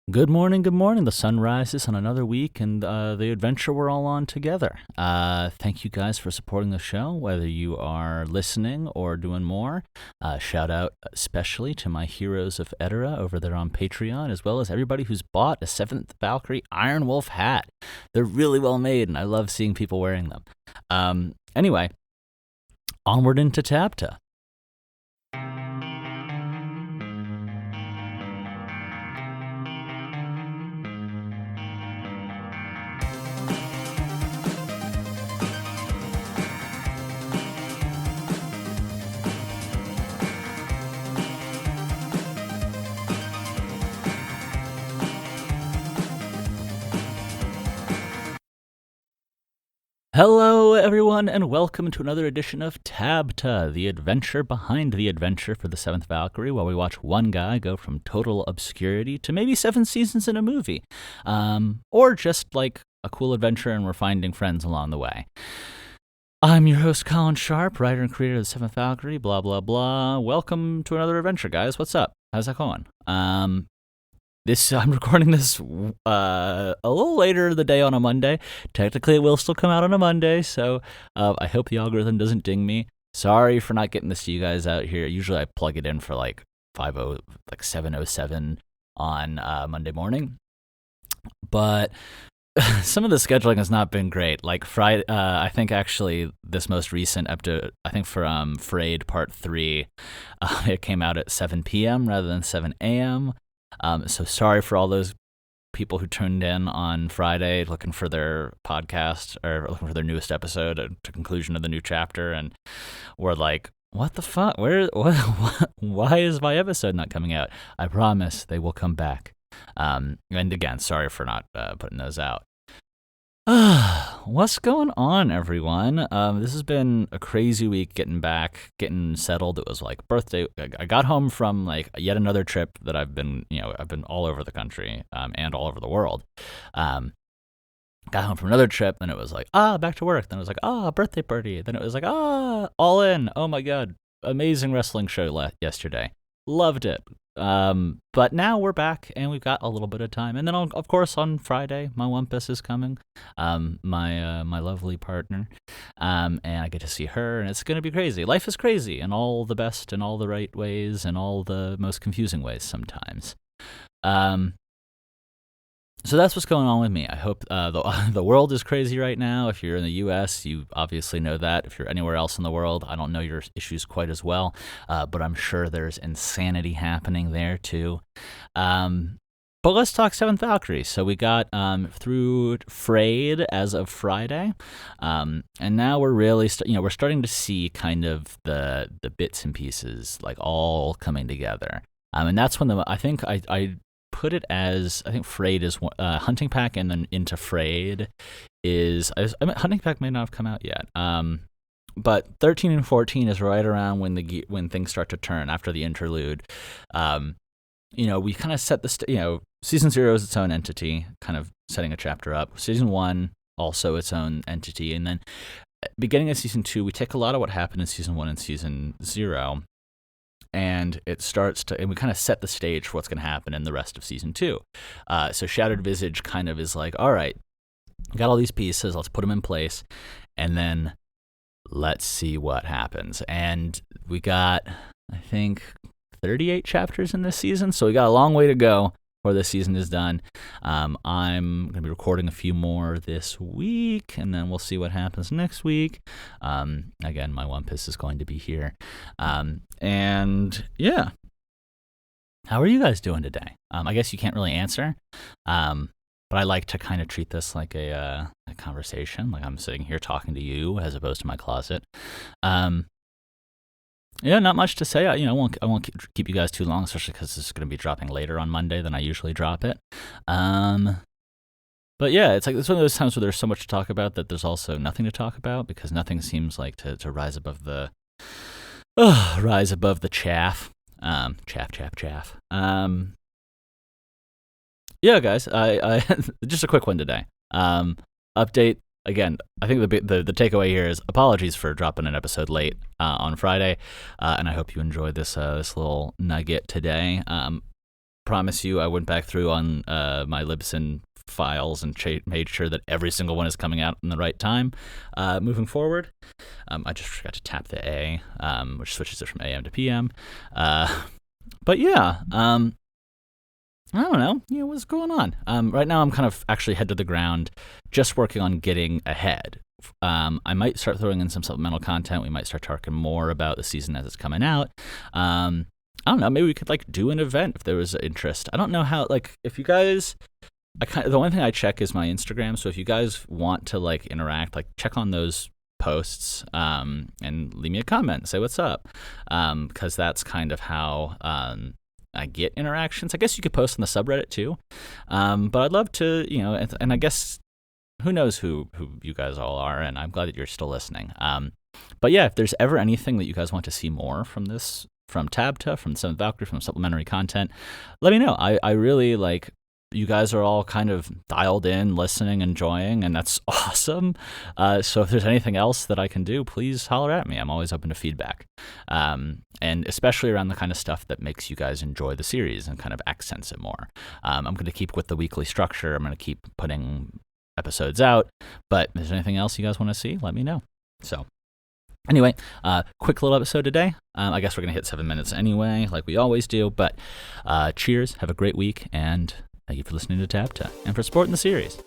Good morning, good morning. The sun rises on another week and the adventure we're all on together. Thank you guys for supporting the show, whether you are listening or doing more. Shout out especially to my heroes of Edera over there on Patreon, as well as everybody who's bought a Seventh Valkyrie Iron Wolf hat. They're really well made, and I love seeing people wearing them. Anyway, onward into TABTA. Hello, everyone, and welcome to another edition of TABTA, the adventure behind the adventure for the Seventh Valkyrie, while we watch one guy go from total obscurity to maybe 7 seasons in a movie, or just like a cool adventure and we're finding friends along the way. I'm your host, Colin Sharp, writer and creator of the Seventh Valkyrie, blah, blah, blah. Welcome to another adventure, guys. What's up? How's that going? I'm recording this a little later in the day on a Monday. Technically, it will still come out on a Monday, so I hope the algorithm doesn't ding me. Sorry for not getting this to you guys out here. Usually, I plug it in for like 7:07 on Monday morning, but some of the scheduling has not been great. Like Friday, I think actually this most recent episode, I think for Frayed Part 3, it came out at 7 p.m. rather than 7 a.m. So sorry for all those people who tuned in on Friday looking for their podcast or looking for their newest episode to conclusion of the new chapter, and were like, what the fuck? Why is my episode not coming out? I promise they will come back. And again, sorry for not putting those out. What's going on, everyone? This has been a crazy week getting settled. It was like birthday. I got home from like yet another trip that I've been all over the country and all over the world. Got home from another trip, then it was like, back to work. Then it was like, birthday party. Then it was like, all in. Oh my God. Amazing wrestling show yesterday. Loved it. But now we're back and we've got a little bit of time. And then, of course, on Friday, my Wumpus is coming, my lovely partner, and I get to see her, and it's going to be crazy. Life is crazy in all the best and all the right ways and all the most confusing ways sometimes. So that's what's going on with me. I hope the world is crazy right now. If you're in the U.S., you obviously know that. If you're anywhere else in the world, I don't know your issues quite as well, but I'm sure there's insanity happening there too. But let's talk Seventh Valkyrie. So we got through Frayed as of Friday, and now we're really we're starting to see kind of the bits and pieces like all coming together. And that's when I think I put it as, I think Frayed is Hunting Pack, and then into Frayed is, Hunting Pack may not have come out yet, but 13 and 14 is right around when things start to turn after the interlude. We kind of set season 0 is its own entity, kind of setting a chapter up. Season 1 also its own entity, and then beginning of season 2, we take a lot of what happened in season 1 and season 0. And it starts to, and we kind of set the stage for what's going to happen in the rest of season 2. So Shattered Visage kind of is like, all right, got all these pieces, let's put them in place, and then let's see what happens. And we got, I think, 38 chapters in this season, so we got a long way to go before this season is done. I'm going to be recording a few more this week, and then we'll see what happens next week. Again, my Wumpus is going to be here. And yeah, how are you guys doing today? I guess you can't really answer, but I like to kind of treat this like a conversation, like I'm sitting here talking to you as opposed to my closet. Yeah, not much to say. I won't keep you guys too long, especially because this is going to be dropping later on Monday than I usually drop it. But yeah, it's one of those times where there's so much to talk about that there's also nothing to talk about, because nothing seems like to rise above the chaff. Chaff. Yeah, guys. I just a quick one today. Update. Again, I think the takeaway here is apologies for dropping an episode late on Friday, and I hope you enjoyed this little nugget today. promise you I went back through on my Libsyn files and made sure that every single one is coming out in the right time moving forward. I just forgot to tap the A, which switches it from AM to PM. But yeah, I don't know. What's going on? Right now I'm kind of actually head to the ground, just working on getting ahead. I might start throwing in some supplemental content. We might start talking more about the season as it's coming out. I don't know. Maybe we could do an event if there was interest. I don't know how. If you guys, the only thing I check is my Instagram. So if you guys want to interact, check on those posts and leave me a comment, say what's up, because that's kind of how I get interactions. I guess you could post on the subreddit too, but I'd love to, and I guess who knows who you guys all are, and I'm glad that you're still listening. But yeah, if there's ever anything that you guys want to see more from TABTA, from Seventh Valkyrie, from supplementary content, let me know. I really you guys are all kind of dialed in, listening, enjoying, and that's awesome. So if there's anything else that I can do, please holler at me. I'm always open to feedback. And especially around the kind of stuff that makes you guys enjoy the series and kind of accents it more. I'm going to keep with the weekly structure. I'm going to keep putting episodes out. But if there's anything else you guys want to see, let me know. So anyway, quick little episode today. I guess we're going to hit 7 minutes anyway, like we always do. But cheers. Have a great week. And thank you for listening to TABTA and for supporting the series.